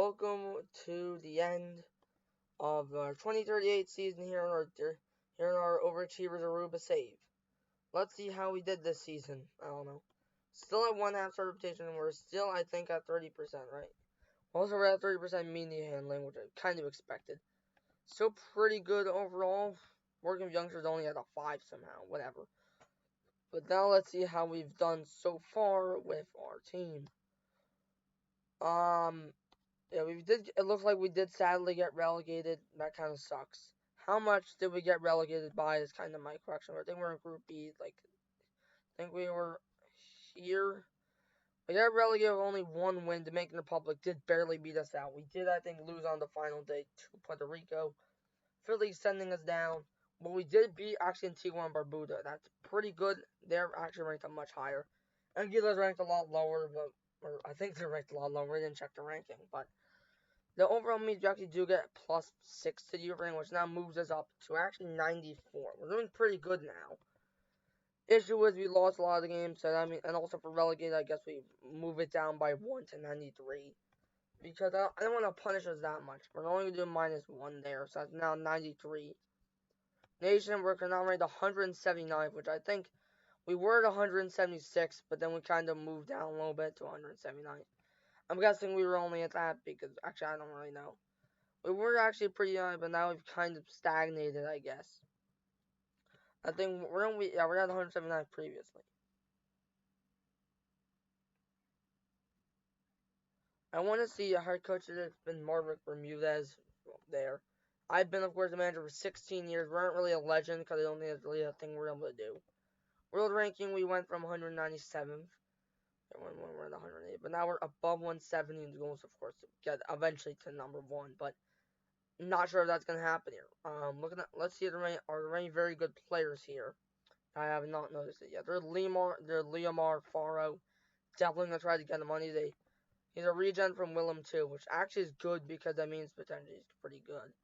welcome to the end of our 2038 season here in our Overachievers Aruba save. Let's see how we did this season. I don't know. Still at 1/2 reputation, and we're still, I think, at 30%, right? Also, we're at 30% media handling, which I kind of expected. Still pretty good overall. Working with youngsters only at a 5 somehow, whatever. But now let's see how we've done so far with our team. Yeah, it looks like we did sadly get relegated. That kind of sucks. How much did we get relegated by is kind of my question. I think we're in Group B. I think we were here. We got relegated with only one win. Dominican Republic did barely beat us out. We did, I think, lose on the final day to Puerto Rico. Philly sending us down. But we did beat actually Antigua and Barbuda. That's pretty good. They're actually ranked much higher. Anguilla's ranked a lot lower, or I think they're ranked a lot lower. We didn't check the ranking, but the overall means we actually do get +6 to the rating, which now moves us up to actually 94. We're doing pretty good now. Issue is we lost a lot of the games, so and also for relegated, I guess we move it down by 1 to 93. Because I don't want to punish us that much. We're only going to do -1 there, so that's now 93. Nation, we're now ranked 179, which I think we were at 176, but then we kind of moved down a little bit to 179. I'm guessing we were only at that because, actually, I don't really know. We were actually pretty high, but now we've kind of stagnated, I guess. I think we're at 179 previously. I want to see a head coach that's been Marvick Bermudez there. I've been, of course, the manager for 16 years. We aren't really a legend because I don't think it's really a thing we're able to do. World ranking, we went from 197th. We're at 108, but now we're above 170 in goals, of course, to get eventually to number 1. But not sure if that's gonna happen here. Let's see are there any very good players here? I have not noticed it yet. There's Leomar Faro. Definitely gonna try to get him on. He's a regen from Willem too, which actually is good because that means potentially he's pretty good.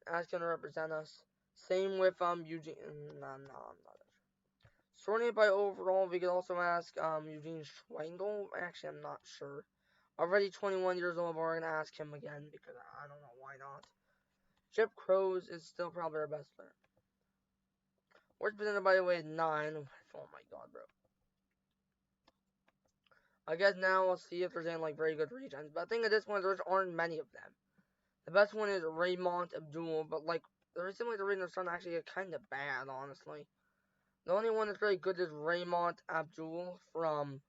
That's gonna represent us. Same with Eugene. No, I'm not. Sorting by overall, we could also ask Eugene Schwengel. Actually, I'm not sure. Already 21 years old, but we're going to ask him again because I don't know why not. Chip Crows is still probably our best player. We're presented, by the way, 9. Oh my god, bro. I guess now we'll see if there's any very good regions. But I think at this point, there aren't many of them. The best one is Raymond Abdul, but the reason the regions are actually kind of bad, honestly. The only one that's really good is Raymond Abdul from,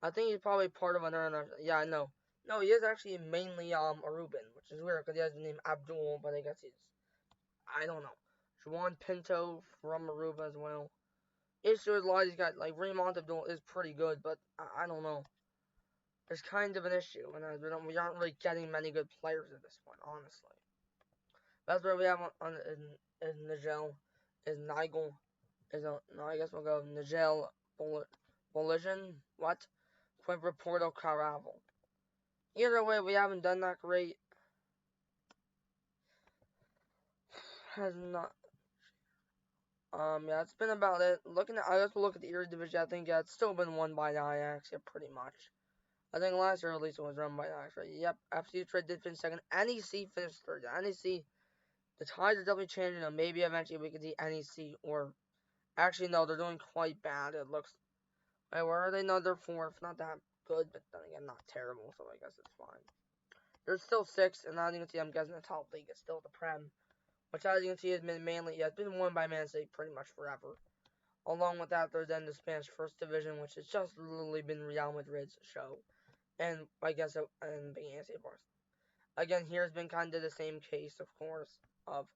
I think he's probably part of another, yeah, I know. No, he is actually mainly Aruban, which is weird because he has the name Abdul, but I guess I don't know. Juan Pinto from Aruba as well. Issue is a lot of these guys, Raymond Abdul is pretty good, but I don't know. There's kind of an issue, and we aren't really getting many good players at this point, honestly. That's where we have is Nigel, is Nigel. No, I guess we'll go Nigel Bolisian. What? Quimper Porto Caravel. Either way, we haven't done that great. Has not. Yeah, that's been about it. I guess we'll look at the Eredivisie. I think it's still been won by the Ajax, yeah, pretty much. I think last year at least it was run by the Ajax, right? Yep, FC Utrecht did finish second. NEC finished third. NEC, the tides are definitely changing, and maybe eventually we could see NEC or. Actually, no, they're doing quite bad. It looks. Wait, where are they? No, they're 4th. Not that good, but then again, not terrible, so I guess it's fine. There's still 6, and as you can see, I'm guessing the top league is still the Prem, which as you can see has been it's been won by Man City pretty much forever. Along with that, there's then the Spanish First Division, which has just literally been Real Madrid's show, and I guess and being Barcelona. Again, here's been kind of the same case, of course, of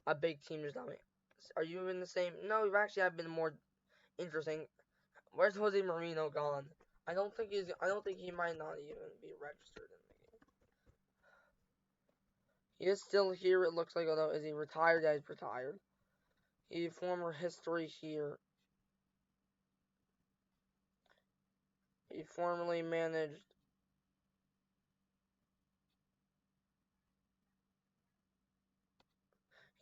a big team just dominating. Are you in the same? No, you've actually have been more interesting. Where's Jose Marino gone? I don't think he might not even be registered in the game. He is still here, it looks like, although is he retired? Yeah, he's retired. He former history here. He formerly managed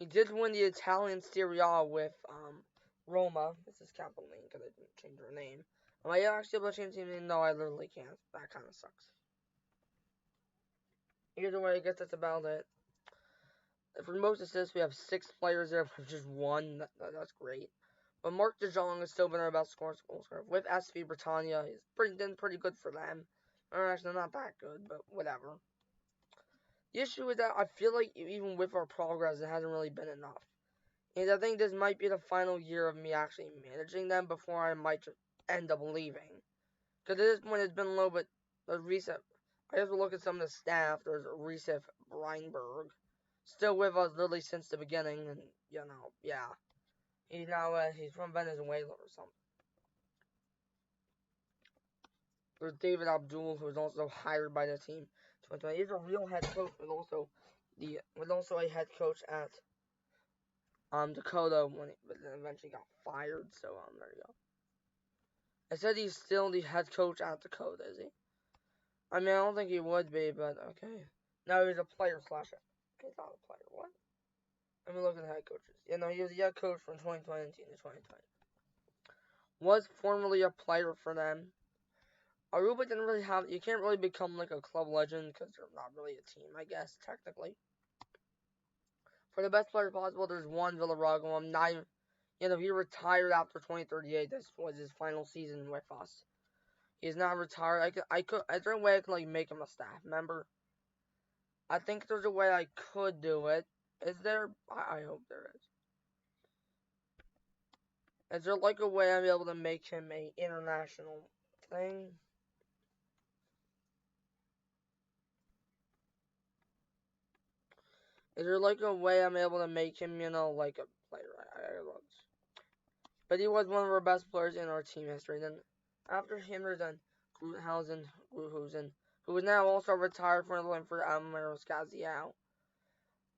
He did win the Italian Serie A with Roma. This is capital name because I didn't change her name. Am I actually able to change the name? No, I literally can't. That kind of sucks. Either way, I guess that's about it. For most assists, we have 6 players there, but just 1. That's great. But Mark De Jong has still been our best goal scorer. With SV Britannia, he's been pretty good for them. Or actually, not that good, but whatever. The issue is that I feel like even with our progress, it hasn't really been enough. And I think this might be the final year of me actually managing them before I might just end up leaving. Because at this point, it's been a little bit recent. I have to look at some of the staff. There's Recep Breinberg, still with us literally since the beginning, and yeah, he's now he's from Venezuela or something. There's David Abdul, who was also hired by the team. He's a real head coach, with also a head coach at Dakota but then eventually got fired. So there you go. I said he's still the head coach at Dakota, is he? I mean, I don't think he would be, but okay. No, he's a player slash. He's not a player. What? Let me look at the head coaches. Yeah, no, he was the head coach from 2019 to 2020. Was formerly a player for them. Aruba didn't really have. You can't really become like a club legend because they're not really a team, I guess, technically. For the best player possible, there's one Villarago. I'm not even. He retired after 2038. This was his final season with us. He's not retired. Is there a way I can like make him a staff member? I think there's a way I could do it. Is there? I hope there is. Is there like a way I'm able to make him a international thing? Is there like a way I'm able to make him, like a player? But he was one of our best players in our team history. Then after him, there's then Gruhausen, who is now also retired for Almero Scaziao.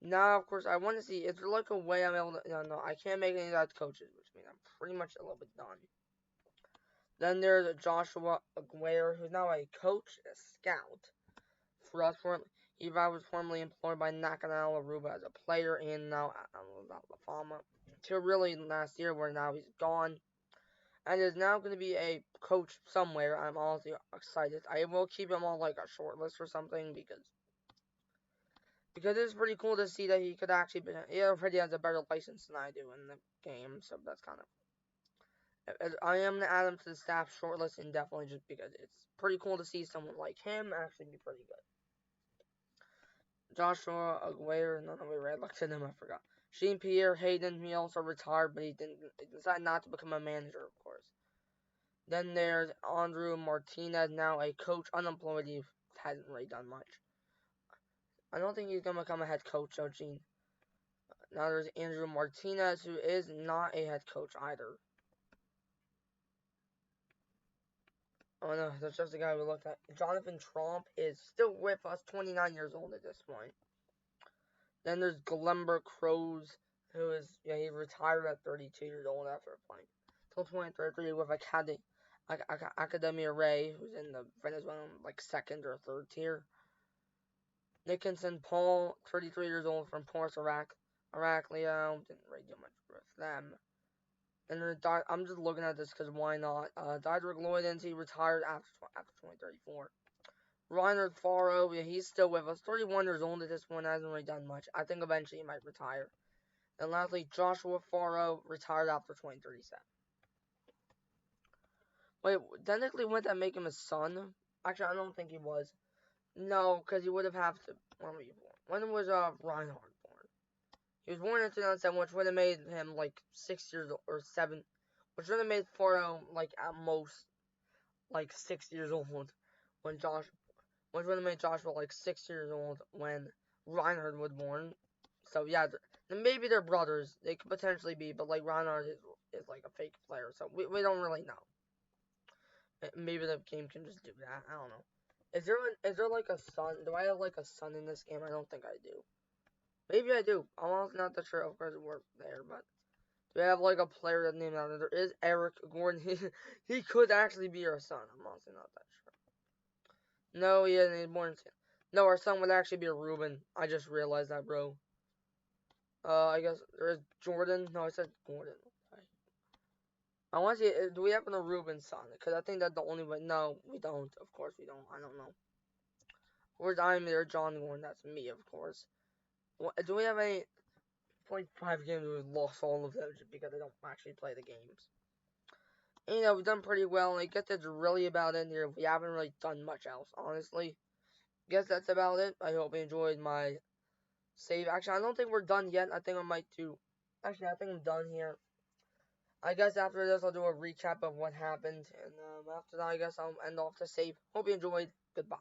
Now, of course, I want to see, is there like a way I'm able to, no, I can't make any of that coaches, which means I'm pretty much a little bit done. Then there's Joshua Aguirre, who's now a coach, a scout. For us, he was formerly employed by Nakanal Aruba as a player, and now La Fama. Till really last year, where now he's gone. And is now going to be a coach somewhere. I'm honestly excited. I will keep him on like a short list or something, because it's pretty cool to see that he could actually be. He already has a better license than I do in the game, so that's kind of. I am going to add him to the staff shortlist indefinitely just because it's pretty cool to see someone like him actually be pretty good. Joshua Aguirre, no, I looked at him, I forgot. Jean-Pierre Hayden, he also retired, but he decided not to become a manager, of course. Then there's Andrew Martinez, now a coach, unemployed. He hasn't really done much. I don't think he's going to become a head coach, though, Gene. Now there's Andrew Martinez, who is not a head coach either. Oh no, that's just the guy we looked at. Jonathan Tromp is still with us, 29 years old at this point. Then there's Glember Crows, who is, he retired at 32 years old after playing till 2033 with Academia Ray, who's in the Venezuelan, like, second or third tier. Nickinson Paul, 33 years old from Ports Heraklion, didn't really do much with them. And then I'm just looking at this because why not? Diedrich Lloydens, he retired after 2034. Reinhard Faro, he's still with us. 31 years old at this point, hasn't really done much. I think eventually he might retire. And lastly, Joshua Faro retired after 2037. Wait, technically wouldn't that make him a son? Actually, I don't think he was. No, because he would have to. When were you born? When was Reinhard born? He was born in 2007, which would have made him like 6 years old, or 7, which would have made Faro like at most like 6 years old when which would have made Joshua like 6 years old when Reinhard was born. So yeah, maybe they're brothers. They could potentially be, but like Reinhard is like a fake player, so we don't really know. Maybe the game can just do that. I don't know. Is there like a son? Do I have like a son in this game? I don't think I do. Maybe I do. I'm also not that sure. Of course, we're there, but do I have like a player that's named after? There is Eric Gordon. He could actually be our son. I'm also not that sure. No, he isn't. He's born in. No, our son would actually be a Ruben. I just realized that, bro. I guess there is Jordan. No, I said Gordon. I want to see, do we have an Reuben son? Because I think that's the only way. No, we don't. Of course we don't. I don't know. Of course, I'm there, John Gorn. That's me, of course. Do we have any 0.5 games? We've lost all of them just because I don't actually play the games. And, we've done pretty well. And I guess that's really about it here. We haven't really done much else, honestly. Guess that's about it. I hope you enjoyed my save. Actually, I don't think we're done yet. I think I might do. Actually, I think I'm done here. I guess after this, I'll do a recap of what happened. And after that, I guess I'll end off the save. Hope you enjoyed. Goodbye.